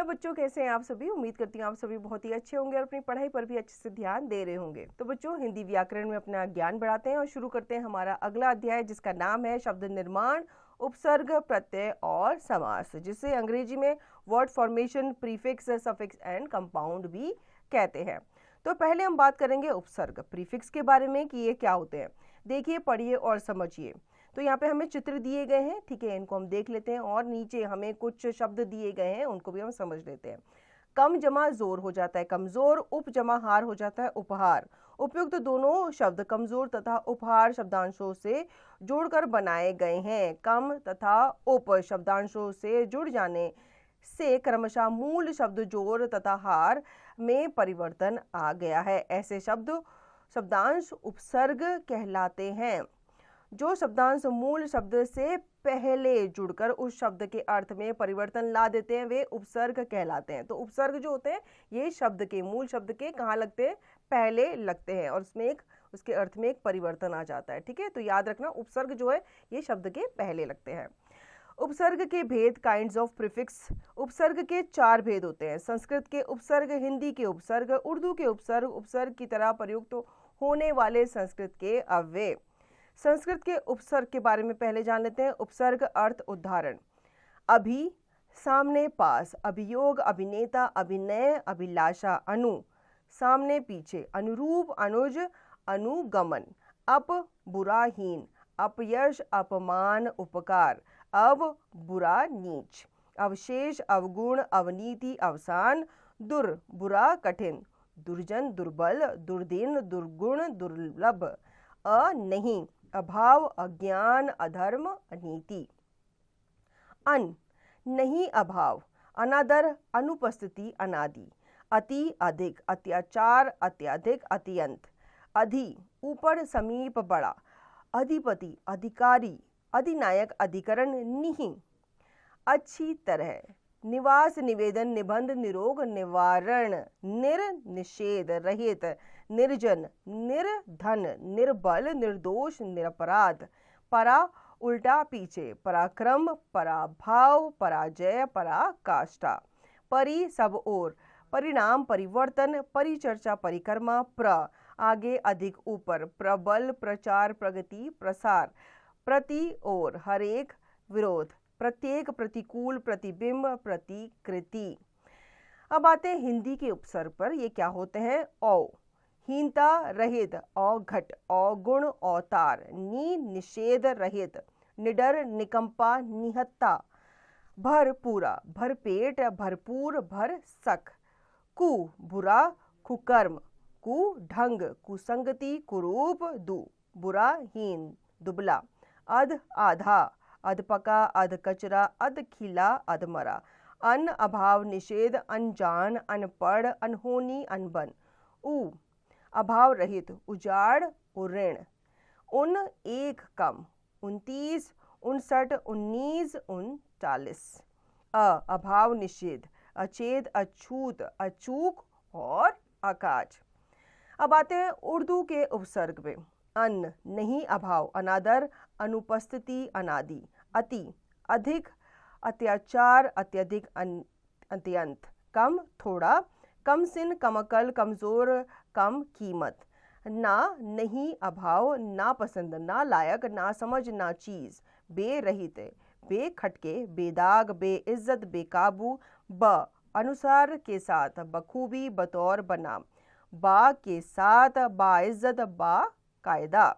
बच्चों, कैसे हैं आप सभी। उम्मीद करती हूँ आप सभी बहुत ही अच्छे होंगे और अपनी पढ़ाई पर भी अच्छे से ध्यान दे रहे होंगे। तो बच्चों, हिंदी व्याकरण में अपना ज्ञान बढ़ाते हैं और शुरू करते हैं हमारा अगला अध्याय, जिसका नाम है शब्द निर्माण, उपसर्ग, प्रत्यय और समास, जिसे अंग्रेजी में word formation, prefix, suffix and compound भी कहते हैं। तो पहले हम बात करेंगे उपसर्ग, प्रीफिक्स के बारे में कि ये क्या होते हैं। देखिए, पढ़िए और समझिए। तो यहाँ पे हमें चित्र दिए गए हैं, ठीक है, इनको हम देख लेते हैं और नीचे हमें कुछ शब्द दिए गए हैं, उनको भी हम समझ लेते हैं। कम जमा जोर हो जाता है कमजोर, उप जमा हार हो जाता है उपहार। उपयुक्त दोनों शब्द कमजोर तथा उपहार शब्दांशों से जोड़कर बनाए गए हैं। कम तथा उप शब्दांशों से जुड़ जाने से क्रमशः मूल शब्द जोर तथा हार में परिवर्तन आ गया है। ऐसे शब्दांश उपसर्ग कहलाते हैं। जो शब्दांश मूल शब्द से पहले जुड़कर उस शब्द के अर्थ में परिवर्तन ला देते हैं, वे उपसर्ग कहलाते हैं। तो उपसर्ग जो होते हैं, ये शब्द के, मूल शब्द के कहाँ लगते हैं, पहले लगते हैं और उसमें उसके अर्थ में एक परिवर्तन आ जाता है। ठीक है, तो याद रखना, उपसर्ग जो है ये शब्द के पहले लगते हैं। उपसर्ग के भेद, काइंड्स ऑफ प्रीफिक्स। उपसर्ग के 4 भेद होते हैं। संस्कृत के उपसर्ग, हिंदी के उपसर्ग, उर्दू के उपसर्ग, उपसर्ग की तरह प्रयुक्त होने वाले संस्कृत के अव्यय। संस्कृत के उपसर्ग के बारे में पहले जान लेते हैं। उपसर्ग अर्थ उदाहरण: अभि, सामने पास, अभियोग, अभिनेता, अभिनय, अभिलाषा, अनु, सामने पीछे, अनुरूप, अनुज, अनुगमन। अप, बुरा, हीन, अपयश, अपमान, उपकार, अव, बुरा, नीच, अवशेष, अवगुण, अवनीति, अवसान, दुर, बुरा, कठिन, दुर्जन, दुर्बल, दुर्दिन, दुर्गुण, दुर्लभ, नहीं, अभाव, अज्ञान, अधर्म, अनीति। अन, नहीं, अभाव, अनादर, अनुपस्थिति, अनादि। अति, अधिक, अत्याचार, अत्यधिक, अत्यंत। अधि, ऊपर, समीप, बड़ा। अधिपति, अधिकारी, अधिनायक, अधिकरण, निहि। अच्छी तरह, निवास, निवेदन, निबंध, निरोग, निवारण। निर, निषेध, रहित, निर्जन, निर्धन, निर्बल, निर्दोष, निरपराध। परा, उल्टा, पीछे, पराक्रम, पराभाव, पराजय, पराकाष्ठा। परि, सब ओर, परिणाम, परिवर्तन, परिचर्चा, परिक्रमा। प्र, आगे, अधिक, ऊपर, प्रबल, प्रचार, प्रगति, प्रसार। प्रति, ओर, हरेक, विरोध, प्रत्येक, प्रतिकूल, प्रतिबिंब, प्रतिकृति। अब आते हैं हिंदी के उपसर्ग पर। ये क्या होते हैं? औ, हीनता रहित, औघट, औगुण, औतार। नी, निषेध रहित, निडर, निकंपा, निहत्ता। भर, पूरा, भरपेट, भरपूर, भर सक। कु, बुरा, कुकर्म, कु, ढंग, कुसंगति, कुरूप। दु, बुरा, हीन, दुबला। अध, आधा, अधपका, अधकचरा, अधखिला, अधमरा। अन, अभाव, निषेध, अनजान, अनपढ़, अनहोनी, अनबन। उ, अभाव रहित, उजाड़, उऋण। उन, एक, कम, 29, 59, 19, 39। अभाव, निषेध, अचेत, अछूत, अचूक और अकाज। अब आते हैं उर्दू के उपसर्ग पे। अन, नहीं, अभाव, अनादर, अनुपस्थिति, अनादि। अति, अधिक, अत्याचार, अत्यधिक, अत्यंत। कम, थोड़ा, कम सिन, कम अकल, कमजोर, कम कीमत। ना, नहीं, अभाव, ना पसंद, ना लायक, ना समझ, ना चीज। बेरहित, बेखटके, बेदाग, बेइज्जत, बेकाबू। ब, अनुसार, के साथ, बखूबी, बतौर, बनाम। बा, के साथ, बाइज्जत, बा कायदा।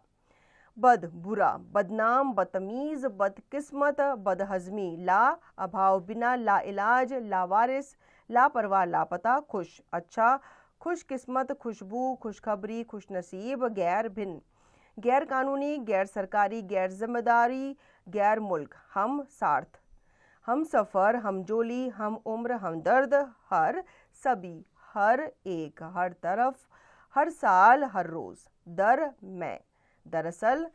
बद, बुरा, बदनाम, बदतमीज, बदकिस्मत, बदहजमी। ला, अभाव, बिना, लाइलाज, लावारिस, लापरवाह, लापता। खुश, अच्छा, खुशकिस्मत, खुशबू, खुशखबरी, खुशनसीब। गैर, भिन्न, गैर कानूनी, गैर सरकारी, गैर जिम्मेदारी, गैर मुल्क। हम सार्थ, हम सफ़र, हम जोली, हम उम्र, हम दर्द। हर, सभी, हर एक, हर तरफ, हर साल, हर रोज। दर, मैं, दरअसल,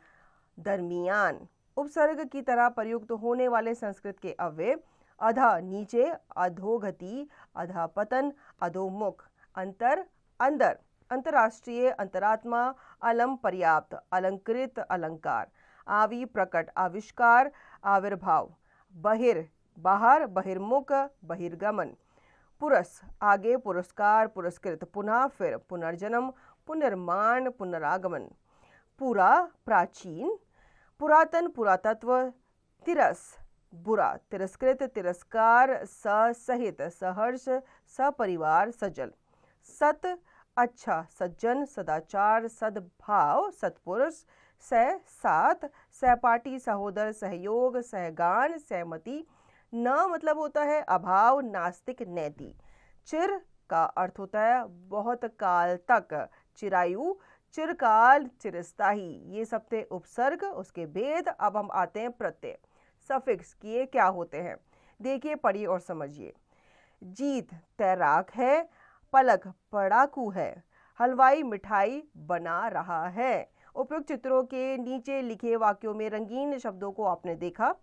दरमियान। उपसर्ग की तरह प्रयुक्त होने वाले संस्कृत के अव्यय: अधा, नीचे, अधोगति, अधापतन, अधोमुख। अंतर, अंदर, अंतर्राष्ट्रीय, अंतरात्मा। अलम, पर्याप्त, अलंकृत, अलंकार। आवि, प्रकट, आविष्कार, आविर्भाव। बहिर, बाहर, बहिर्मुख, बहिर्गमन। पुरस आगे, पुरस्कार, पुरस्कृत, पुनः फिर, पुनर्जन्म, पुनर्मान, पुनरागमन। पुरा प्राचीन, पुरातन, पुरातत्व। तिरस बुरा, तिरस्कृत, तिरस्कार, सहित, सहर्ष, सपरिवार, सजल। सत अच्छा, सज्जन, सदाचार, सद्भाव, सत्पुरुष। साथ, सहपाठी, सहोदर, सहयोग, सहगान, सहमति। न मतलब होता है अभाव, नास्तिक, नैति। चिर का अर्थ होता है बहुत काल तक, चिरायु, चिरकाल, चिरस्थायी। ये सब थे उपसर्ग, उसके भेद। अब हम आते हैं प्रत्यय, सफिक्स कि ये क्या होते हैं। देखिए, पढ़िए और समझिए। जीत तैराक है, पलक पड़ाकू है, हलवाई मिठाई बना रहा है। उपयुक्त चित्रों के नीचे लिखे वाक्यों में रंगीन शब्दों को आपने देखा।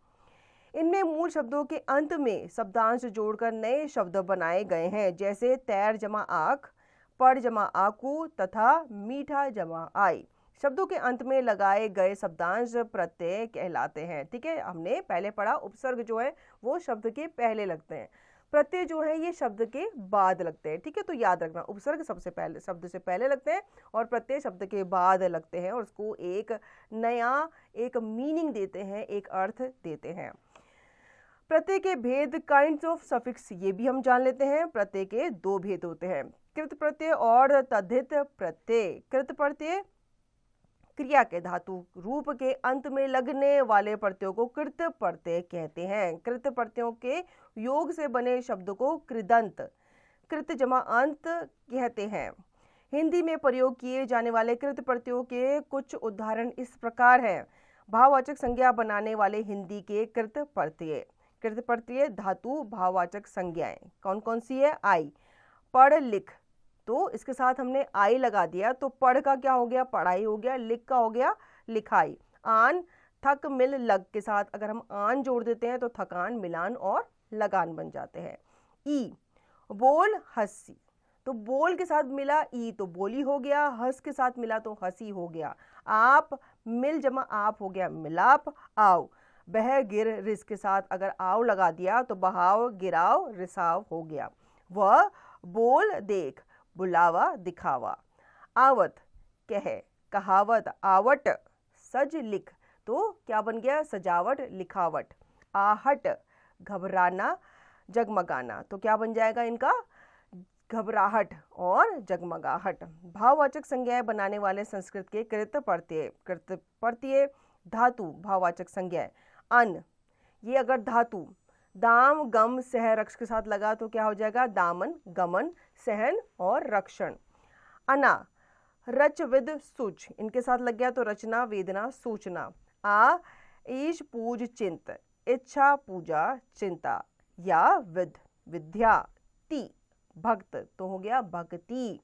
इनमें मूल शब्दों के अंत में शब्दांश जोड़कर नए शब्द बनाए गए हैं, जैसे तैर जमा आँख, पढ़ जमा आकू तथा मीठा जमा आई। शब्दों के अंत में लगाए गए शब्दांश प्रत्यय कहलाते हैं। ठीक है, हमने पहले पढ़ा उपसर्ग जो है वो शब्द के पहले लगते हैं, प्रत्यय जो है ये शब्द के बाद लगते हैं। ठीक है, तो याद रखना, उपसर्ग सबसे पहले, शब्द से पहले लगते हैं और प्रत्यय शब्द के बाद लगते हैं, और उसको एक नया एक मीनिंग देते हैं, एक अर्थ देते हैं। प्रत्यय के भेद, काइंड्स ऑफ सफिक्स, ये भी हम जान लेते हैं। प्रत्यय के दो भेद होते हैं, कृत प्रत्यय और तद्धित प्रत्यय। कृत प्रत्यय क्रिया के धातु रूप के अंत में लगने वाले प्रत्ययों को कृत प्रत्यय कहते हैं। कृत प्रत्ययों के योग से बने शब्द को कृदंत, कृत जमा अंत कहते हैं। हिंदी में प्रयोग किए जाने वाले कृत प्रत्ययों के कुछ उदाहरण इस प्रकार हैं। भाववाचक संज्ञा बनाने वाले हिंदी के कृत प्रत्यय। कृत प्रत्यय धातु भाववाचक संज्ञाएं कौन कौन सी है? आई, पढ़ लिख, तो इसके साथ हमने आई लगा दिया, तो पढ़ का क्या हो गया? पढ़ाई हो गया। लिख का हो गया लिखाई। आन, थक, मिल, लग के साथ अगर हम आन जोड़ देते हैं तो थकान, मिलान और लगान बन जाते हैं। ई, बोल, हंसी, तो बोल के साथ मिला ई तो बोली हो गया, हंस के साथ मिला तो हंसी हो गया। आप, मिल जमा आप हो गया मिलाप। आओ, बह, गिर, रिस के साथ अगर आओ लगा दिया तो बहाव, गिराव, रिसाव हो गया। वह, बोल, देख, बुलावा, दिखावा। आवत, कह, कहावत, आवट, सज, लिख, तो क्या बन गया? सजावट, लिखावट। आहट, घबराना, जगमगाना, तो क्या बन जाएगा इनका? घबराहट और जगमगाहट। भाववाचक संज्ञाएं बनाने वाले संस्कृत के कृत प्रत्यय। कृत प्रत्यय धातु भाववाचक संज्ञाएं। अन, ये अगर धातु दाम, गम, सह, रक्ष के साथ लगा तो क्या हो जाएगा? दामन, गमन, सहन और रक्षण। अना, रच, विद, सुच, इनके साथ लग गया तो रचना, वेदना, सूचना। आ, ईश, पूज, चिंत, इच्छा, पूजा, चिंता। या, विद, विद्या। ती, भक्त, तो हो गया भक्ति।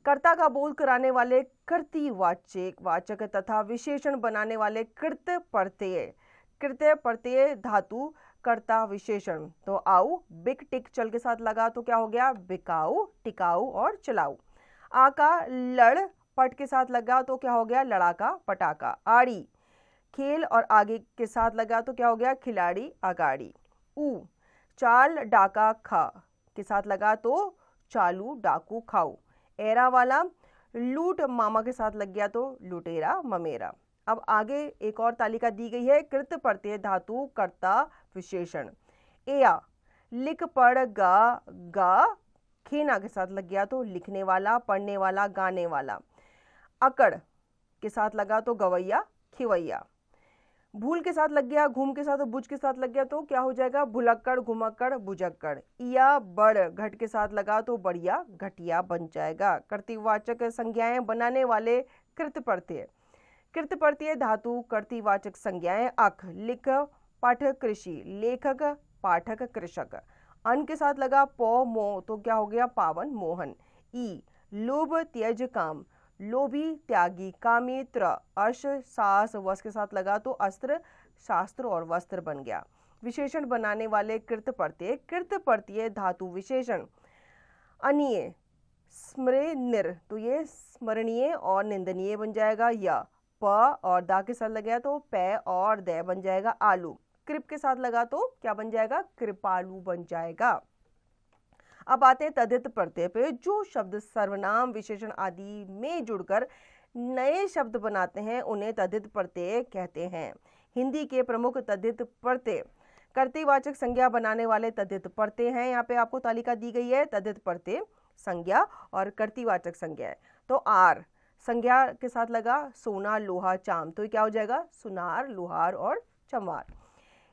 कर्ता का बोध कराने वाले कर्ती वाचक तथा विशेषण बनाने वाले कृत प्रत्यय। कृत प्रत्यय धातु कर्ता विशेषण, तो आऊ, बिक, टिक, चल के साथ लगा तो क्या हो गया? बिकाऊ, टिकाऊ और चलाऊ। आका, लड़, पट के साथ लगा तो क्या हो गया? लड़ाका, पटाका। आड़ी, खेल और आगे के साथ लगा तो क्या हो गया? खिलाड़ी, अगाड़ी। ऊ, चाल, डाका, खा के साथ लगा तो चालू, डाकू, खाऊ। एरा वाला, लूट, मामा के साथ लग गया तो लुटेरा, ममेरा। अब आगे एक और तालिका दी गई है, कृत प्रत्यय धातु कर्ता विशेषण। एया, लिख, पढ़, गा, खेना के साथ लग गया तो लिखने वाला, पढ़ने वाला, गाने वाला। अकड़ के साथ लगा तो गवैया, खिवैया। भूल के साथ लग गया, घूम के साथ और बुझ के साथ लग गया तो क्या हो जाएगा? भुलक्कड़, घुमक्कड़, बुझक्कड़। इया, बड़, घट के साथ लगा तो बढ़िया, घटिया बन जाएगा। कर्तृवाचक संज्ञाएं बनाने वाले कृत प्रत्यय। कृत प्रत्यय धातु कर्तृवाचक संज्ञाएं। अख, लिख, पठ, कृषि, लेखक, पाठक, कृषक। अन के साथ लगा पौ, मो, तो क्या हो गया? पावन, मोहन। ई, लोभ, त्यज, काम, लोभी, त्यागी, कामी, त्र, अश, सास, वस के साथ लगा तो अस्त्र, शास्त्र और वस्त्र बन गया। विशेषण बनाने वाले कृत प्रत्यय। कृत प्रत्यय धातु विशेषण। अनीय, स्मृ, निर, तो ये स्मरणीय और निंदनीय बन जाएगा। या, प और दा के साथ लग गया तो पै और दै बन जाएगा आलू। कृप के साथ लगा तो क्या बन जाएगा? कृपालु बन जाएगा। अब आते हैं तद्धित प्रत्यय पे। जो शब्द सर्वनाम विशेषण आदि में जुड़कर नए शब्द बनाते हैं उन्हें तद्धित प्रत्यय कहते हैं। हिंदी के प्रमुख तद्धित प्रत्यय कर्तृवाचक संज्ञा बनाने वाले तद्धित प्रत्यय हैं। यहाँ पे आपको तालिका दी गई है तद्धित प्रत्यय, संज्ञा और कर्तृवाचक संज्ञा है। तो आर संज्ञा के साथ लगा सोना, लोहा, चाम, तो ये क्या हो जाएगा सुनार, लोहार और चमवार।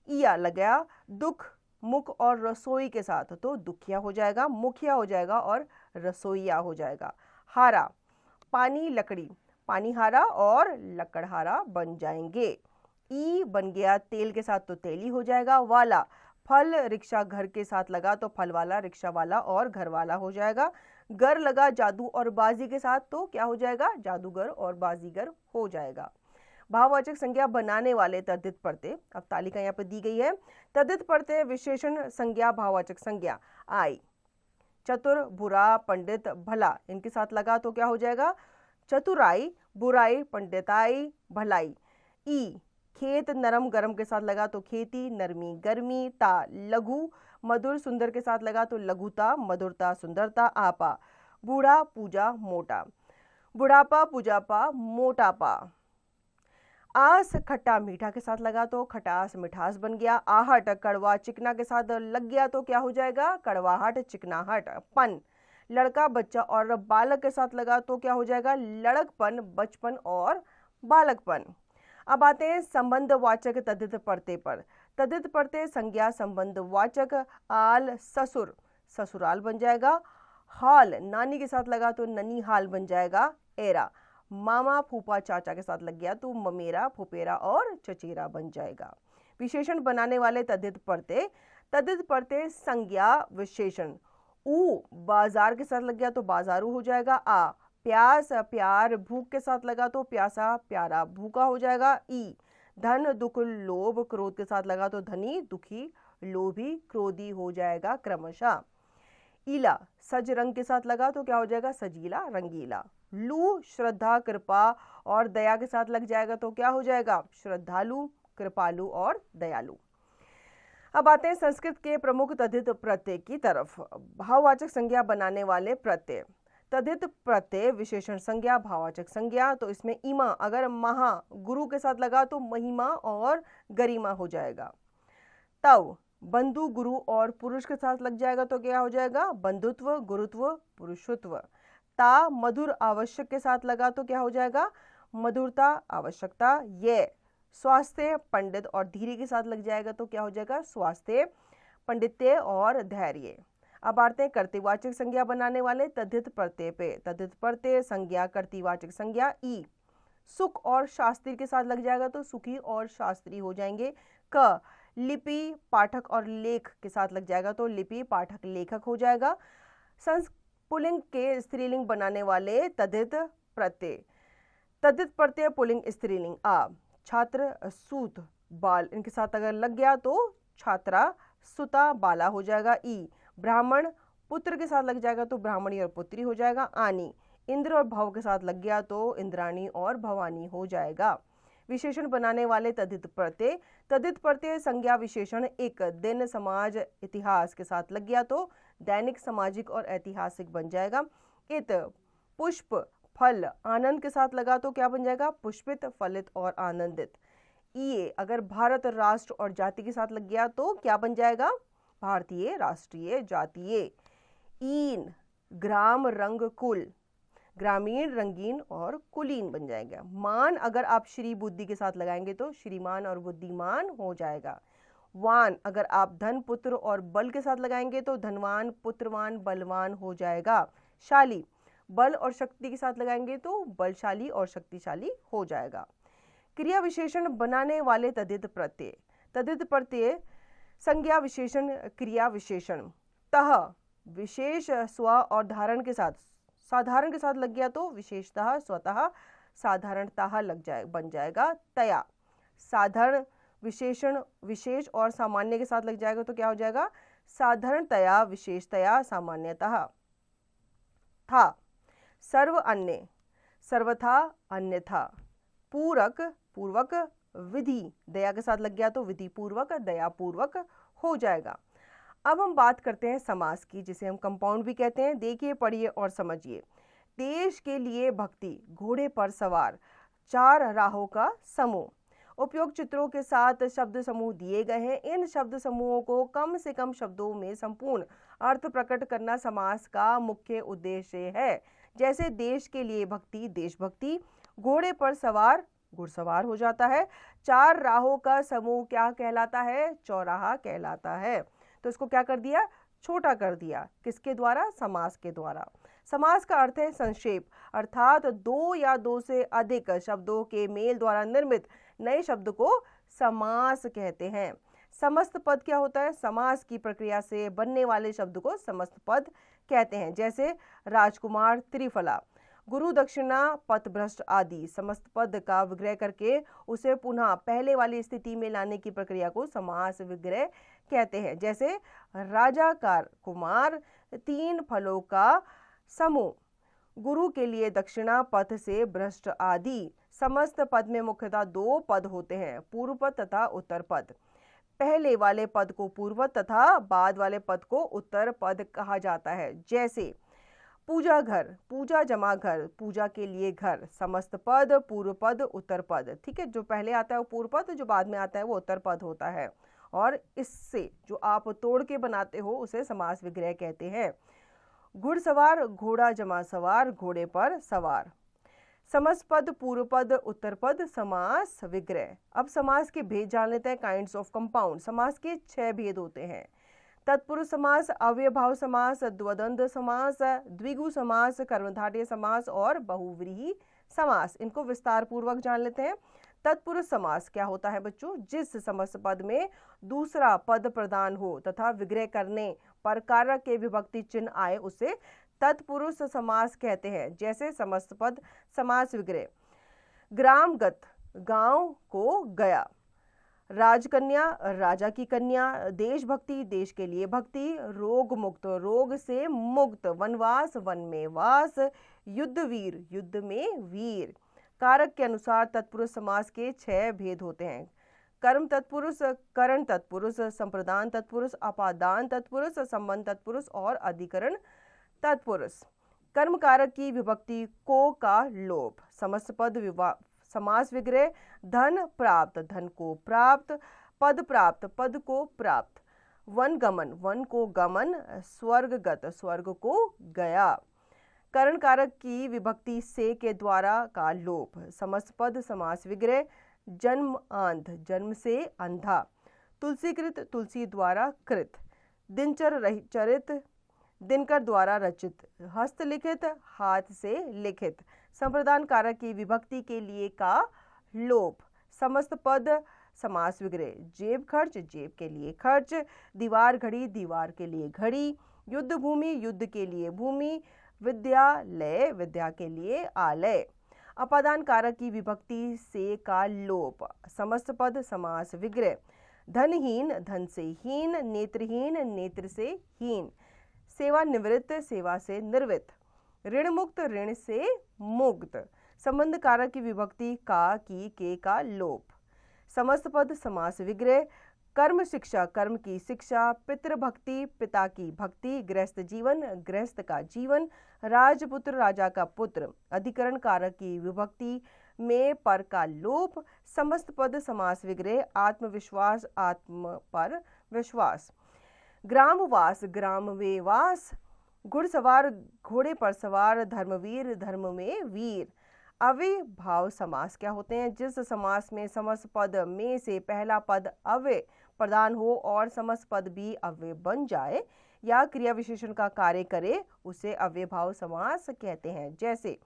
इया लगा दुख, मुख और रसोई के साथ, तो दुखिया हो जाएगा, मुखिया हो जाएगा और रसोईया हो जाएगा। हारा पानी, लकड़ी, पानी हारा और लकड़हारा बन जाएंगे। ई बन गया तेल के साथ, तो तेली हो जाएगा। वाला फल, रिक्शा घर के साथ लगा तो फल वाला, रिक्शा वाला और घर वाला हो जाएगा। गर लगा जादू और बाजी के साथ, तो क्या हो जाएगा जादूगर और बाजीगर हो जाएगा। भाववाचक संज्ञा बनाने वाले तद्धित प्रत्यय, अब तालिका यहाँ पर दी गई है। तद्धित प्रत्यय विशेषण संज्ञा भाववाचक संज्ञा आई चतुर, बुरा, पंडित, भला, इनके साथ लगा तो क्या हो जाएगा चतुराई, बुराई, पंडिताई, भलाई। ई खेत, नरम, गरम के साथ लगा तो खेती, नरमी, गर्मी। ता लघु, मधुर, सुंदर के साथ लगा तो लघुता, मधुरता, सुंदरता। आपा बूढ़ा, पूजा, मोटा, बुढ़ापा, पूजापा, मोटापा। आस खट्टा, मीठा के साथ लगा तो खटास, मिठास बन गया। आहट कड़वा, चिकना के साथ लग गया तो क्या हो जाएगा कड़वाहट, चिकनाहट। पन लड़का, बच्चा और बालक के साथ लगा तो क्या हो जाएगा लड़कपन, बचपन और बालकपन। अब आते हैं संबंधवाचक तद्धित प्रत्यय पर। तद्धित प्रत्यय संज्ञा संबंधवाचक आल, ससुर, ससुराल बन जाएगा। हाल नानी के साथ लगा तो ननी हाल बन जाएगा। एरा मामा, फूफा, चाचा के साथ लग गया तो ममेरा, फुपेरा और चचेरा बन जाएगा। विशेषण बनाने वाले तद्धित प्रत्यय। तद्धित प्रत्यय संज्ञा विशेषण। ऊ बाजार के साथ लग गया तो बाजारू हो जाएगा। आ प्यास, प्यार, भूख के साथ लगा तो प्यासा, प्यारा, भूखा हो जाएगा। ई धन, दुख, लोभ, क्रोध के साथ लगा तो धनी, दुखी, लोभी, क्रोधी हो जाएगा क्रमशः। ईला सज, रंग के साथ लगा तो क्या हो जाएगा सजीला, रंगीला। लू श्रद्धा, कृपा और दया के साथ लग जाएगा तो क्या हो जाएगा श्रद्धालु, कृपालु और दयालु। अब आते हैं संस्कृत के प्रमुख तद्धित प्रत्यय की तरफ। भाववाचक संज्ञा बनाने वाले प्रत्यय। तद्धित प्रत्यय विशेषण संज्ञा भाववाचक संज्ञा, तो इसमें इमा अगर महा गुरु के साथ लगा तो महिमा और गरिमा हो जाएगा। तव बंधु, गुरु और पुरुष के साथ लग जाएगा तो क्या हो जाएगा बंधुत्व, गुरुत्व, पुरुषत्व। ता मधुर आवश्यक के साथ लगा तो क्या हो जाएगा मधुरता, आवश्यकता। ये स्वास्थ्य, पंडित और धीरे के साथ लग जाएगा तो क्या हो जाएगा स्वास्थ्य, पंडित्य और धैर्य। अब आते हैं कर्तृवाचक संज्ञा बनाने वाले तद्धित प्रत्यय पे। तद्धित प्रत्यय संज्ञा कर्तृवाचक संज्ञा। ई सुख और शास्त्री के साथ लग जाएगा तो सुखी और शास्त्री हो जाएंगे। क लिपि, पाठक और लेख के साथ लग जाएगा तो लिपि, पाठक, लेखक हो जाएगा। पुल्लिंग के स्त्रीलिंग बनाने वाले तद्धित प्रत्यय। तद्धित प्रत्यय पुल्लिंग स्त्रीलिंग। आ छात्र, सूत, बाल, इनके साथ अगर लग गया तो छात्रा, सुता, बाला हो जाएगा। ई ब्राह्मण, पुत्र के साथ लग जाएगा तो ब्राह्मणी और पुत्री हो जाएगा। आनी इंद्र और भव के साथ लग गया तो इंद्राणी और भवानी हो जाएगा। विशेषण बनाने वाले तद्धित प्रत्यय। तद्धित प्रत्यय संज्ञा विशेषण। एक दिन, समाज, इतिहास के साथ लग गया तो दैनिक, सामाजिक और ऐतिहासिक बन जाएगा। इत पुष्प, फल, आनंद के साथ लगा तो क्या बन जाएगा पुष्पित, फलित और आनंदित। ये अगर भारत, राष्ट्र और जाति के साथ लग गया तो क्या बन जाएगा भारतीय, राष्ट्रीय, जातीय। ईन ग्राम, रंग, कुल, ग्रामीण, रंगीन और कुलीन बन जाएगा। मान अगर आप श्री बुद्धि के साथ लगाएंगे तो श्रीमान और बुद्धिमान हो जाएगा। वान अगर आप धन, पुत्र और बल के साथ लगाएंगे तो धनवान, पुत्रवान, बलवान हो जाएगा। शाली बल और शक्ति के साथ लगाएंगे तो बलशाली और शक्तिशाली हो जाएगा। क्रिया विशेषण बनाने वाले तद्धित प्रत्यय। तद्धित प्रत्यय संज्ञा विशेषण, क्रिया विशेषण। तह विशेष स्व और धारण के साथ, साधारण के साथ लग गया तो विशेषतः, स्वतः, साधारणतः लग जाए बन जाएगा। तया साधारण विशेषण, विशेष और सामान्य के साथ लग जाएगा तो क्या हो जाएगा साधारणतया, विशेषतया, सामान्यतः। था सर्व, अन्य, सर्वथा, अन्यथा। पूरक, पूर्वक, विधि दया के साथ लग गया तो विधि पूर्वक, दया पूर्वक हो जाएगा। अब हम बात करते हैं समास की, जिसे हम कंपाउंड भी कहते हैं। देखिए, पढ़िए और समझिए। देश के लिए भक्ति, घोड़े पर सवार, चार राहों का समूह। उपयुक्त चित्रों के साथ शब्द समूह दिए गए हैं। इन शब्द समूहों को कम से कम शब्दों में संपूर्ण अर्थ प्रकट करना समास का मुख्य उद्देश्य है। जैसे देश के लिए भक्ति, देशभक्ति। घोड़े पर सवार, घुड़सवार हो जाता है। चार राहों का समूह क्या कहलाता है? चौराहा कहलाता है। तो इसको क्या कर दिया? छोटा कर दिया। किसके द्वारा? समास के द्वारा। समास का अर्थ है संक्षेप, अर्थात दो या दो से अधिक शब्दों के मेल द्वारा निर्मित नए शब्द को समास कहते हैं। समस्त पद क्या होता है? समास की प्रक्रिया से बनने वाले शब्द को समस्त पद कहते हैं। जैसे राजकुमार, त्रिफला, गुरु दक्षिणा, पथभ्रष्ट आदि। समस्त पद का विग्रह करके उसे पुनः पहले वाली स्थिति में लाने की प्रक्रिया को समास विग्रह कहते हैं। जैसे राजाकार कुमार, तीन फलों का समूह, गुरु के लिए दक्षिणा, पथ से भ्रष्ट आदि। समस्त पद में मुख्यतः दो पद होते हैं, पूर्व पद तथा उत्तर पद। पहले वाले पद को पूर्व तथा बाद वाले पद को उत्तर पद कहा जाता है। जैसे पूजा घर, पूजा जमा घर, पूजा के लिए घर। समस्त पद पूर्व पद उत्तर पद। ठीक है, जो पहले आता है वो पूर्व पद, जो बाद में आता है वो उत्तर पद होता है। और इससे जो आप तोड़ के बनाते हो उसे समास विग्रह कहते हैं। घुड़सवार, घोड़ा जमा सवार, घोड़े पर सवार। समस्त पद पूर्व पद उत्तर पद समास विग्रह। अब समास के भेद जान लेते हैं। Kinds of compound. समास के 6 भेद होते हैं। तत्पुरुष समास, अव्ययभाव समास, द्वंद्व समास, द्विगु समास, कर्मधारय समास और बहुव्रीहि समास। इनको विस्तार पूर्वक जान लेते हैं। तत्पुरुष समास क्या होता है बच्चों? जिस समस्त पद में दूसरा पद प्रदान हो तथा विग्रह करने पर कारक के विभक्ति चिन्ह आए उसे तत्पुरुष समास कहते हैं। जैसे समस्त पद समास विग्रह। ग्रामगत, गांव को गया। राजकन्या, राजा की कन्या। देशभक्ति, देश के लिए भक्ति। रोग मुक्त, रोग से मुक्त। वनवास, वन में वास। युद्धवीर, युद्ध में वीर। कारक के अनुसार तत्पुरुष समास के 6 भेद होते हैं। कर्म तत्पुरुष, करण तत्पुरुष, संप्रदान तत्पुरुष, अपादान तत्पुरुष, संबंध तत्पुरुष और अधिकरण तत्पुरुष। कर्म कारक की विभक्ति को का लोप। समस्त पद समास विग्रह। धन प्राप्त, धन को प्राप्त। पद प्राप्त, पद को प्राप्त। वन गमन, वन को गमन। स्वर्गगत, स्वर्ग को गया। करण कारक की विभक्ति से के द्वारा का लोप। समस्त पद समास विग्रह। जन्म आंध, जन्म से अंधा। तुलसीकृत, तुलसी द्वारा कृत। दिनचर चरित, दिनकर द्वारा रचित। हस्तलिखित, हाथ से लिखित। संप्रदान कारक की विभक्ति के लिए का लोप। समस्त पद समास विग्रह। जेब खर्च, जेब के लिए खर्च। दीवार घड़ी, दीवार के लिए घड़ी। युद्ध भूमि, युद्ध के लिए भूमि। विद्यालय, विद्या के लिए आलय। अपादान कारक की विभक्ति से का लोप। समस्त पद समास विग्रह। धनहीन, धन से हीन। नेत्रहीन, नेत्र से हीन। सेवानिवृत्त, सेवा से निर्वृत्त। ऋण मुक्त, ऋण से मुक्त। संबंध कारक की विभक्ति का, की, के का लोप। समस्त पद समास विग्रह। कर्म शिक्षा, कर्म की शिक्षा। पितृभक्ति, पिता की भक्ति। गृहस्थ जीवन, गृहस्थ का जीवन। राजपुत्र, राजा का पुत्र। अधिकरण कारक की विभक्ति में पर का लोप। समस्त पद समास विग्रह। आत्मविश्वास, आत्म पर विश्वास। ग्रामवास, ग्राम में वास। घुड़सवार, घोड़े पर सवार। धर्मवीर, धर्म में वीर। अव्यय भाव समास क्या होते हैं? जिस समास में समस्त पद में से पहला पद अव्यय प्रदान हो और समस्त पद भी अव्यय बन जाए या क्रिया विशेषण का कार्य करे उसे अव्यय भाव समास कहते हैं। जैसे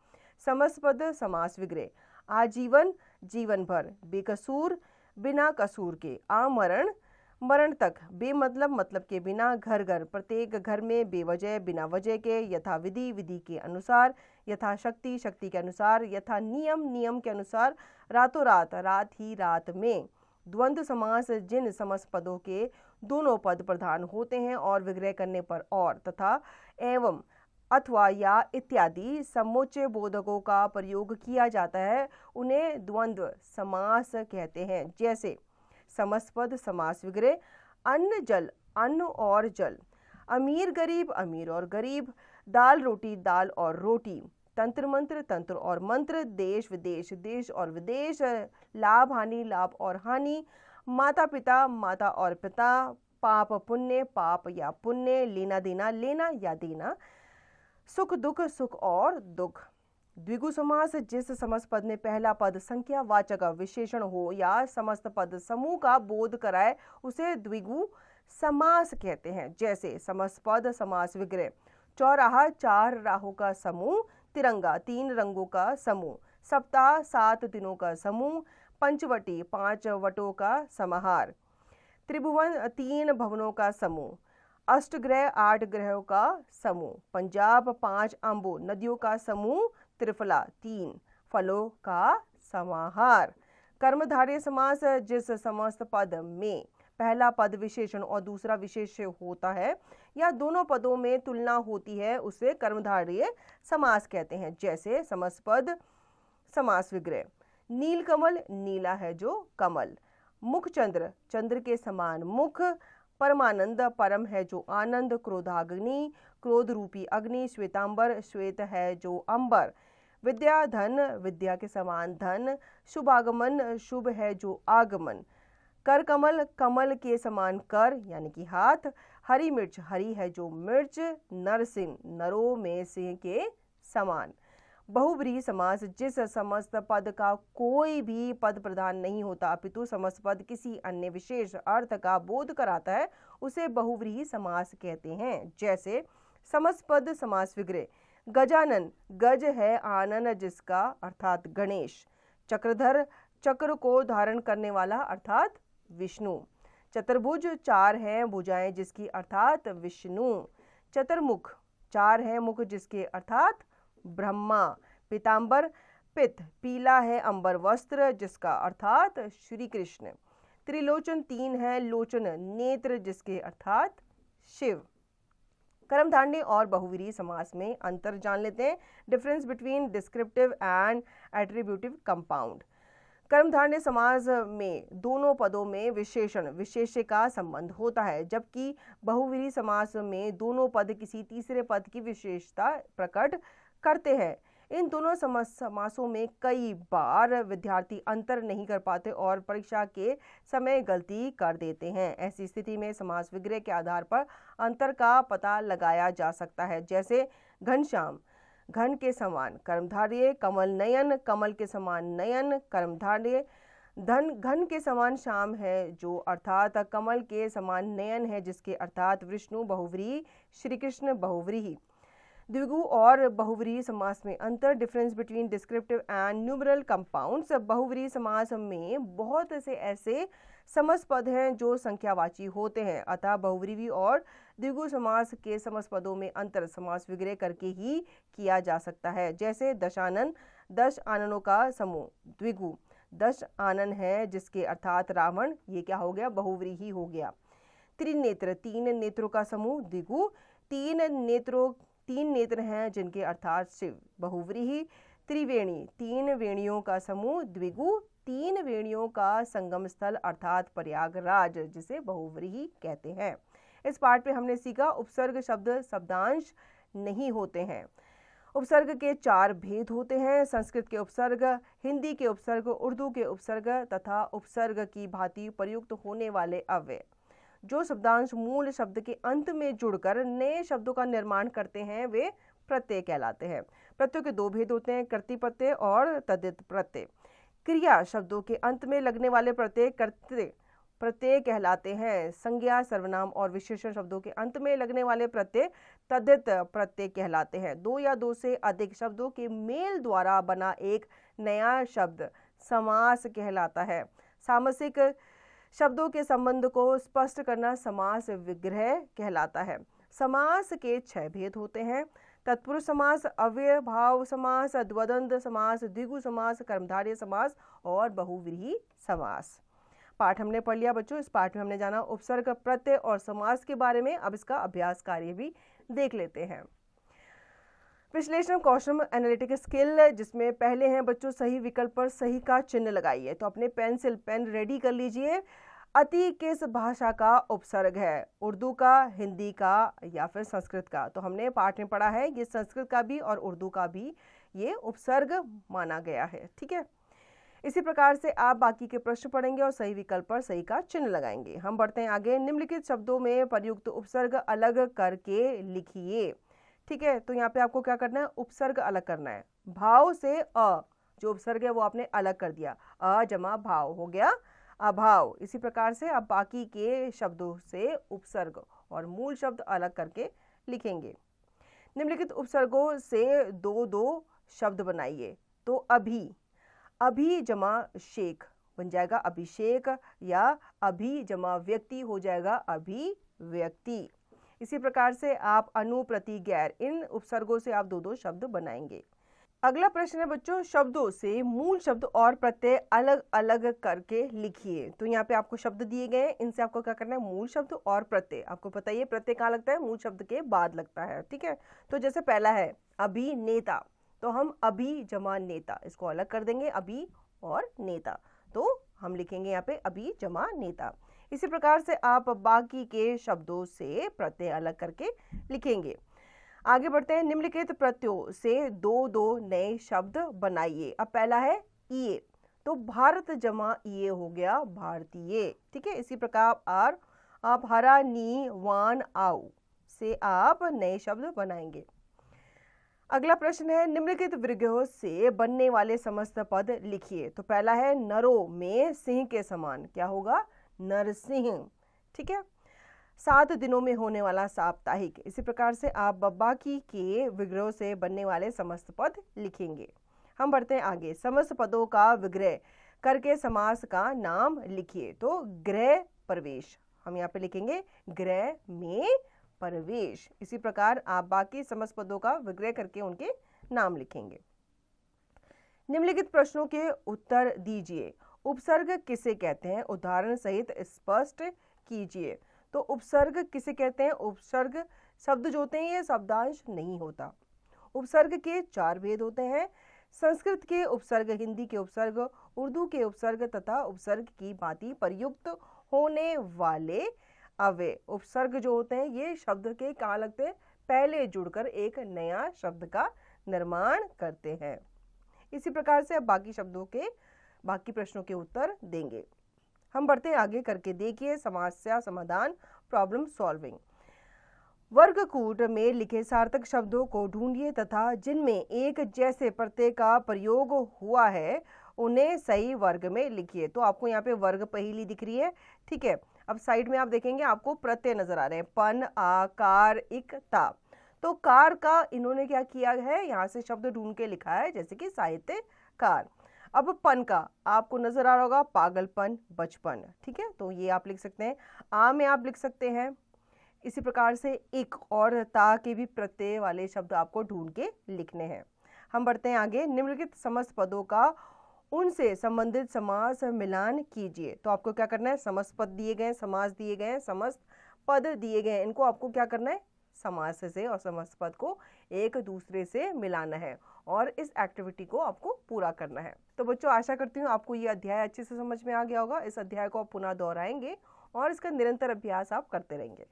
समस्त पद समास विग्रह। आजीवन, जीवन भर। बेकसूर, बिना कसूर के। आमरण, मरण तक। बेमतलब, मतलब के बिना। घर घर, प्रत्येक घर में। बेवजह, बिना वजह के। यथा विधि, विधि के अनुसार। यथा शक्ति, शक्ति के अनुसार। यथा नियम, नियम के अनुसार। रातों रात, रात ही रात में। द्वंद्व समास, जिन समस्त पदों के दोनों पद प्रधान होते हैं और विग्रह करने पर और तथा एवं अथवा या इत्यादि समुच्चय बोधकों का प्रयोग किया जाता है उन्हें द्वंद्व समास कहते हैं। जैसे समस्त पद समास विग्रह। अन्न जल, अन्न और जल, अमीर गरीब, अमीर और गरीब, दाल रोटी, दाल और रोटी, तंत्र मंत्र, तंत्र और मंत्र, देश विदेश, देश और विदेश, लाभ हानि, लाभ और हानि, माता पिता, माता और पिता, पाप पुण्य, पाप या पुण्य, लेना देना, लेना या देना, सुख दुख, सुख और दुख। द्विगु समास, जिस समस्त पद में पहला पद संख्या वाचक विशेषण हो या समस्त पद समूह का बोध कराए उसे द्विगु समास कहते हैं। जैसे समस्त पद समास विग्रह, चौराहा 4 राहों का समूह, तिरंगा 3 रंगों का समूह, सप्ताह 7 दिनों का समूह, पंचवटी 5 वटों का समाहार, त्रिभुवन 3 भवनों का समूह, अष्टग्रह 8 ग्रहों का समूह, पंजाब 5 अम्बों नदियों का समूह, त्रिफला 3 फलों का समाहार। कर्मधारय समास, जिस समस्त पद में पहला पद विशेषण और दूसरा विशेष्य होता है या दोनों पदों में तुलना होती है उसे कर्मधारय समास कहते हैं। जैसे समस्त पद समास विग्रह, नीलकमल, नीला है जो कमल, मुखचंद्र, चंद्र के समान मुख, परमानंद, परम है जो आनंद, क्रोधाग्नि, क्रोध रूपी अग्नि, श्वेतांबर, श्वेत है जो अंबर, विद्या धन, विद्या के समान धन, शुभागमन, शुभ है जो आगमन, कर कमल, कमल के समान कर यानी कि हाथ, हरी मिर्च, हरी है जो मिर्च, नरसिंह, नरों में सिंह के समान। बहुव्रीहि समास, जिस समस्त पद का कोई भी पद प्रधान नहीं होता अपितु समस्त पद किसी अन्य विशेष अर्थ का बोध कराता है उसे बहुव्रीहि समास कहते हैं। जैसे समस्त पद समास विग्रह, गजानन, गज है आनन जिसका अर्थात गणेश, चक्रधर, चक्र को धारण करने वाला अर्थात विष्णु, चतुर्भुज, 4 हैं भुजाएं जिसकी अर्थात विष्णु, चतुर्मुख, 4 हैं मुख जिसके अर्थात ब्रह्मा, पीतांबर, पित्त, पीला है अंबर वस्त्र जिसका अर्थात श्री कृष्ण, त्रिलोचन, 3 है लोचन नेत्र जिसके अर्थात शिव। कर्मधारय और बहुव्रीहि समास में अंतर जान लेते हैं। Difference between descriptive and attributive compound. कर्मधारय समास में दोनों पदों में विशेषण विशेष्य का संबंध होता है, जबकि बहुव्रीहि समास में दोनों पद किसी तीसरे पद की विशेषता प्रकट करते हैं। इन दोनों समासों में कई बार विद्यार्थी अंतर नहीं कर पाते और परीक्षा के समय गलती कर देते हैं। ऐसी स्थिति में समास विग्रह के आधार पर अंतर का पता लगाया जा सकता है। जैसे घनश्याम, घन के समान कर्मधारय, कमल नयन, कमल के समान नयन कर्मधारय, धन, घन के समान श्याम है जो अर्थात कमल के समान नयन है जिसके अर्थात विष्णु, बहुव्रीहि, श्री कृष्ण बहुव्रीहि। द्विगु और बहुव्रीहि समास में अंतर। Difference between descriptive and numeral compounds. बहुव्रीहि समास में बहुत से ऐसे समस्त पद हैं जो संख्यावाची होते हैं, अतः बहुव्रीहि और द्विगु समास के समस्त पदों में अंतर समास विग्रह करके ही किया जा सकता है। जैसे दशानन, 10 आननों का समूह, द्विगु, 10 आनन है जिसके अर्थात रावण, ये क्या हो गया, बहुव्रीहि हो गया। त्रिनेत्र, 3 नेत्रों का समूह, द्विगु, 3 नेत्र हैं जिनके अर्थात शिव, बहुव्रीहि। त्रिवेणी, 3 वेणियों का समूह, द्विगु, 3 वेणियों का संगम स्थल अर्थात प्रयागराज जिसे बहुव्रीहि कहते हैं। इस पाठ पे हमने सीखा उपसर्ग शब्द शब्दांश नहीं होते हैं। उपसर्ग के 4 भेद होते हैं, संस्कृत के उपसर्ग, हिंदी के उपसर्ग, उर्दू के उपसर्ग तथा उपसर्ग की भांति प्रयुक्त होने वाले अव्यय। जो शब्दांश मूल शब्द के अंत में जुड़कर नए शब्दों का निर्माण करते हैं वे प्रत्यय कहलाते हैं। प्रत्ययों के 2 भेद होते हैं, कर्तृ प्रत्यय और तद्धित प्रत्यय। क्रिया शब्दों के अंत में लगने वाले प्रत्यय कर्तृ प्रत्यय कहलाते हैं। संज्ञा, सर्वनाम और विशेषण शब्दों के अंत में लगने वाले प्रत्यय तद्धित प्रत्यय कहलाते हैं। 2 या 2 से अधिक शब्दों के मेल द्वारा बना एक नया शब्द समास कहलाता है। सामासिक शब्दों के संबंध को स्पष्ट करना समास विग्रह कहलाता है। समास के 6 भेद होते हैं, तत्पुरुष समास, अव्ययभाव समास, द्वंद्व समास, द्विगु समास, कर्मधारय समास और बहुव्रीहि समास। पाठ हमने पढ़ लिया बच्चों। इस पाठ में हमने जाना उपसर्ग, प्रत्यय और समास के बारे में। अब इसका अभ्यास कार्य भी देख लेते हैं। विश्लेषण कौशल एनालिटिक स्किल, जिसमें पहले हैं बच्चों सही विकल्प पर सही का चिन्ह लगाइए। तो अपने पेन रेडी कर लीजिए। अति किस भाषा का उपसर्ग है? उर्दू का, हिंदी का या फिर संस्कृत का? तो हमने पाठ में पढ़ा है ये संस्कृत का भी और उर्दू का भी ये उपसर्ग माना गया है। ठीक है, इसी प्रकार से आप बाकी के प्रश्न पढ़ेंगे और सही विकल्प पर सही का चिन्ह लगाएंगे। हम बढ़ते हैं आगे। निम्नलिखित शब्दों में प्रयुक्त उपसर्ग अलग करके लिखिए। ठीक है, तो यहाँ पे आपको क्या करना है? उपसर्ग अलग करना है। भाव से अ, जो उपसर्ग है वो आपने अलग कर दिया, अ जमा भाव हो गया अभाव। इसी प्रकार से आप बाकी के शब्दों से उपसर्ग और मूल शब्द अलग करके लिखेंगे। निम्नलिखित उपसर्गों से दो दो शब्द बनाइए। तो अभी, अभी जमा शेख बन जाएगा अभिषेक, या अभी जमा व्यक्ति हो जाएगा अभिव्यक्ति। इसी प्रकार से आप अनु, प्रति, गैर, इन उपसर्गों से आप दो दो शब्द बनाएंगे। अगला प्रश्न है बच्चों, शब्दों से मूल शब्द और प्रत्यय अलग अलग करके लिखिए। तो यहाँ पे आपको शब्द दिए गए हैं, इनसे आपको क्या करना है? मूल शब्द और प्रत्यय। आपको पता ही है प्रत्यय कहाँ लगता है? मूल शब्द के बाद लगता है। ठीक है, तो जैसे पहला है अभिनेता, तो हम अभी जमा नेता, इसको अलग कर देंगे, अभी और नेता, तो हम लिखेंगे यहाँ पे अभी जमा नेता। इसी प्रकार से आप बाकी के शब्दों से प्रत्यय अलग करके लिखेंगे। आगे बढ़ते हैं। निम्नलिखित प्रत्ययों से दो दो नए शब्द बनाइए। अब पहला है इए, तो भारत जमा इए हो गया भारतीय। ठीक है, इसी प्रकार आप हरा, नी, वान, आउ से आप नए शब्द बनाएंगे। अगला प्रश्न है, निम्नलिखित विग्रहों से बनने वाले समस्त पद लिखिए। तो पहला है नरों में सिंह के समान, क्या होगा? नरसिंह। ठीक है, 7 दिनों में होने वाला साप्ताहिक। इसी प्रकार से आप बाकी के विग्रहों से बनने वाले समस्त पद लिखेंगे। हम बढ़ते हैं आगे। समस्त पदों का विग्रह करके समास का नाम लिखिए। तो गृह प्रवेश, हम यहाँ पे लिखेंगे गृह में प्रवेश। इसी प्रकार आप बाकी समस्त पदों का विग्रह करके उनके नाम लिखेंगे। निम्नलिखित प्रश्नों के उत्तर दीजिए। उपसर्ग किसे कहते हैं? उदाहरण सहित स्पष्ट कीजिए। तो उपसर्ग किसे कहते हैं? उपसर्ग शब्द जो होते हैं ये शब्दांश नहीं होता। उपसर्ग के 4 भेद होते हैं। संस्कृत के उपसर्ग, हिंदी के उपसर्ग, उर्दू के उपसर्ग तथा उपसर्ग की भांति प्रयुक्त होने वाले अव्यय। उपसर्ग जो होते हैं ये शब्द के कहाँ लगते हैं? पहले जुड़कर एक नया शब्द का निर्माण करते हैं। इसी प्रकार से अब बाकी शब्दों के बाकी प्रश्नों के उत्तर देंगे। हम बढ़ते हैं आगे। करके देखिए समस्या समाधान, प्रॉब्लम सॉल्विंग। वर्गकूट में लिखे सार्थक शब्दों को ढूंढिए तथा जिनमें एक जैसे प्रत्यय का प्रयोग हुआ है उन्हें सही वर्ग में लिखिए। तो आपको यहाँ पे वर्ग पहेली दिख रही है। ठीक है, अब साइड में आप देखेंगे आपको प्रत्यय नजर आ रहे हैं, पन, आ, कार, इक, ता। तो कार का इन्होंने क्या किया है? यहाँ से शब्द ढूंढ के लिखा है, जैसे कि साहित्यकार। अब पन का आपको नजर आ रहा होगा पागलपन, बचपन। ठीक है, तो ये आप लिख सकते हैं। आ में आप लिख सकते हैं। इसी प्रकार से इक और ता के भी प्रत्यय वाले शब्द आपको ढूंढ के लिखने हैं। हम बढ़ते हैं आगे। निम्नलिखित समस्त पदों का उनसे संबंधित समास मिलान कीजिए। तो आपको क्या करना है? समस्त पद दिए गए, समास दिए गए, समस्त पद दिए गए, इनको आपको क्या करना है? समास से और समस्त पद को एक दूसरे से मिलाना है और इस एक्टिविटी को आपको पूरा करना है। तो बच्चों आशा करती हूँ आपको ये अध्याय अच्छे से समझ में आ गया होगा। इस अध्याय को आप पुनः दोहराएंगे और इसका निरंतर अभ्यास आप करते रहेंगे।